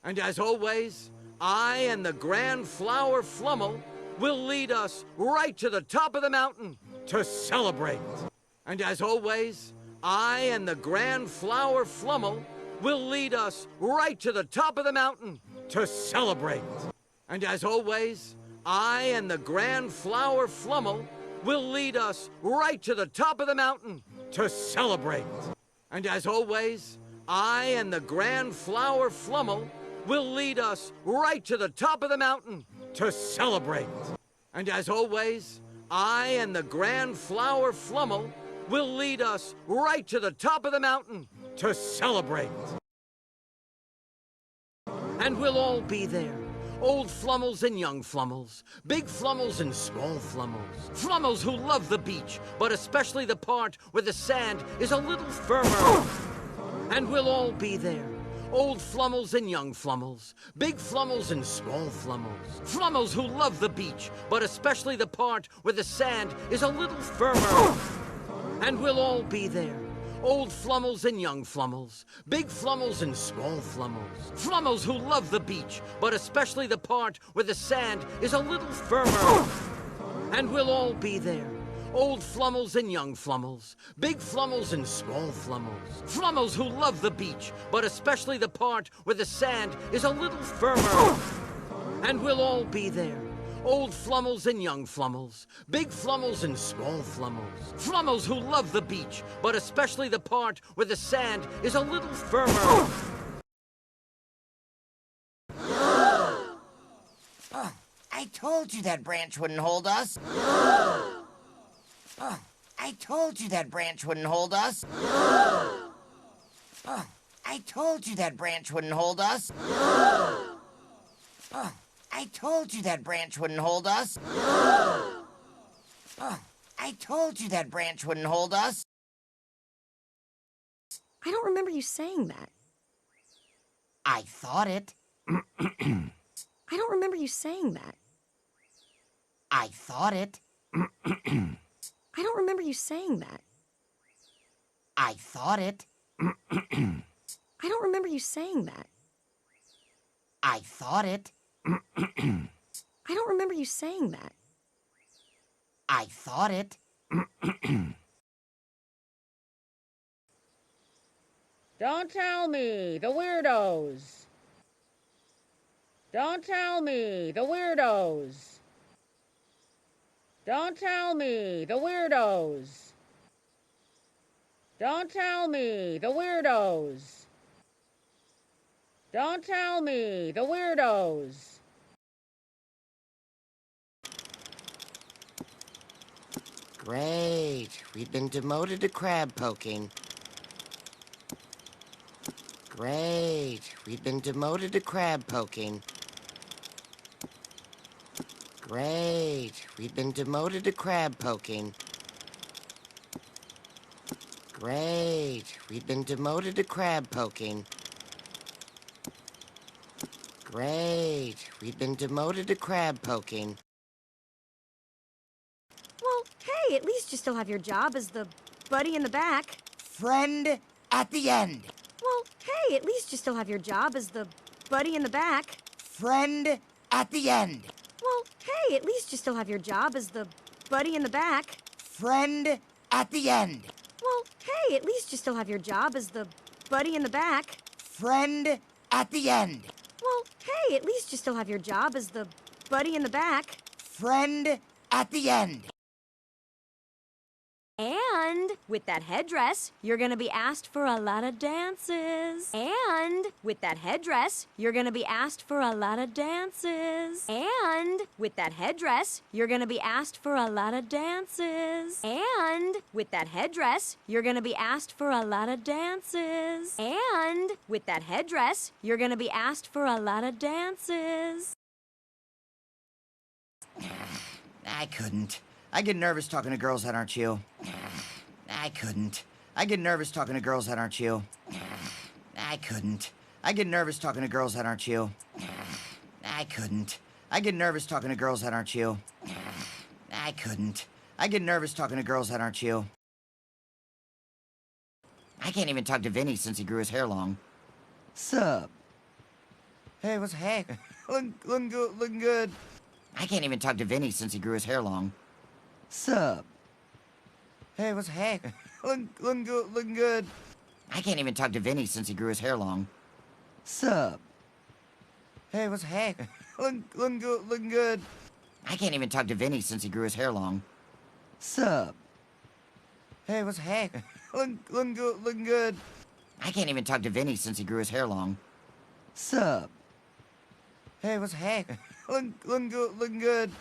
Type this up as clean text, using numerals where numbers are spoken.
And as always, I and the Grand Flower Flummel will lead us right to the top of the mountain to celebrate. And as always, I and the Grand Flower Flummel will lead us right to the top of the mountain to celebrate. And as always, I and the Grand Flower Flummel will lead us right to the top of the mountain to celebrate. And as always, I and the Grand Flower Flummel will lead us right to the top of the mountain to celebrate. And as always, I and the Grand Flower Flummel will lead us right to the top of the mountain to celebrate. And we'll all be there. Old Flummels and young Flummels, big Flummels and small Flummels. Flummels who love the beach, but especially the part where the sand is a little firmer. And we'll all be there. Old Flummels and young Flummels, big Flummels and small Flummels. Flummels who love the beach, but especially the part where the sand is a little firmer. And we'll all be there. Old Flummels and young Flummels, big Flummels and small Flummels. Flummels who love the beach, but especially the part where the sand is a little firmer. And we'll all be there. Old Flummels and young Flummels, big Flummels and small Flummels. Flummels who love the beach, but especially the part where the sand is a little firmer. And we'll all be there. Old Flummels and young Flummels, big Flummels and small Flummels. Flummels who love the beach, but especially the part where the sand is a little firmer. I told you that branch wouldn't hold us. I told you that branch wouldn't hold us. I told you that branch wouldn't hold us. I told you that branch wouldn't hold us. I told you that branch wouldn't hold us. I don't remember you saying that. I thought it. I don't remember you saying that. I thought it. I don't remember you saying that. I thought it. I don't remember you saying that. I thought it. I don't remember you saying that. I thought it. Don't tell me, the weirdos. Don't tell me, the weirdos. Don't tell me, the weirdos. Don't tell me, the weirdos. Don't tell me, the weirdos. Great. We've been demoted to crab poking. Great. We've been demoted to crab poking. Great. We've been demoted to crab poking. Great. We've been demoted to crab poking. Great. We've been demoted to crab poking. Well, hey, at least you still have your job as the buddy in the back. Friend at the end. Well, hey, at least you still have your job as the buddy in the back. Friend at the end. Well, hey, at least you still have your job as the buddy in the back. Friend at the end. Well, hey, at least you still have your job as the buddy in the back. Friend at the end. Well, hey, at least you still have your job as the buddy in the back. Friend at the end. And with that headdress, you're gonna be asked for a lot of dances. And with that headdress, you're gonna be asked for a lot of dances. And with that headdress, you're gonna be asked for a lot of dances. And with that headdress, you're gonna be asked for a lot of dances. And with that headdress, you're gonna be asked for a lot of dances. I couldn't. I get nervous talking to girls that aren't you. I couldn't. I get nervous talking to girls that aren't you. I couldn't. I get nervous talking to girls that aren't you. I couldn't. I get nervous talking to girls that aren't you. I couldn't. I get nervous talking to girls that aren't you. I can't even talk to Vinny since he grew his hair long. Sup? Hey, what's hey? Looking good. I can't even talk to Vinny since he grew his hair long. Sup? Hey, what's hey? Looking good. I can't even talk to Vinny since he grew his hair long. Sup? Hey, what's hey? Looking good. I can't even talk to Vinny since he grew his hair long. Sup? Hey, what's hey? Looking good. I can't even talk to Vinny since he grew his hair long. Sup? Hey, what's hey? Looking good.